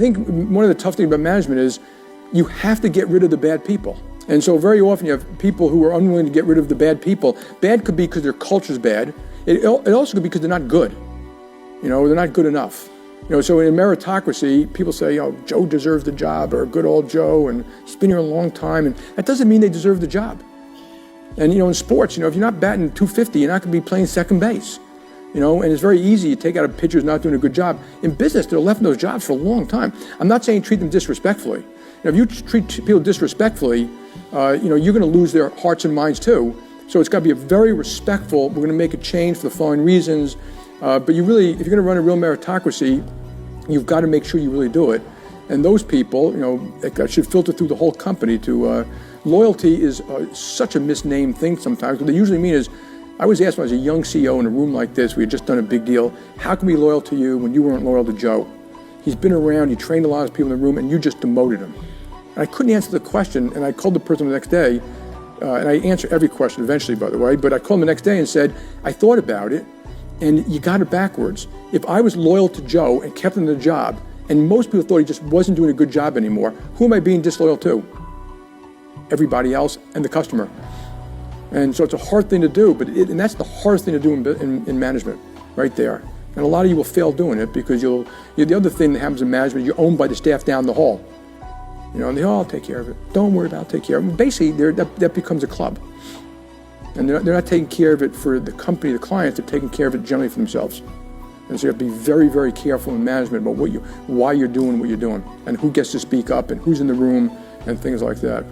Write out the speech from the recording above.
I think one of the tough things about management is you have to get rid of the bad people. And so very often you have people who are unwilling to get rid of the bad people. Bad could be because their culture's bad. It also could be because they're not good. They're not good enough. So in meritocracy, people say, Joe deserves the job, or good old Joe, and he's been here a long time, and that doesn't mean they deserve the job. And in sports, if you're not batting 250, you're not going to be playing second base. And it's very easy to take out a pitcher who's not doing a good job. In business, they're left in those jobs for a long time. I'm not saying treat them disrespectfully. If you treat people disrespectfully, you're going to lose their hearts and minds too. So it's got to be a very respectful, we're going to make a change for the following reasons. But if you're going to run a real meritocracy, you've got to make sure you really do it. And those people, that should filter through the whole company to, loyalty is such a misnamed thing sometimes. What they usually mean is, I was asked when I was a young CEO in a room like this, we had just done a big deal, how can we be loyal to you when you weren't loyal to Joe? He's been around, he trained a lot of people in the room, and you just demoted him. And I couldn't answer the question, and I called the person the next day, and I answer every question eventually, by the way, but I called him the next day and said, I thought about it, and you got it backwards. If I was loyal to Joe and kept him in the job, and most people thought he just wasn't doing a good job anymore, who am I being disloyal to? Everybody else and the customer. And so it's a hard thing to do, and that's the hardest thing to do in management, right there. And a lot of you will fail doing it because the other thing that happens in management, you're owned by the staff down the hall. And they all take care of it. Don't worry about it, take care of it. Basically, that becomes a club. And they're not taking care of it for the company, the clients, they're taking care of it generally for themselves. And so you have to be very, very careful in management about why you're doing what you're doing, and who gets to speak up, and who's in the room, and things like that.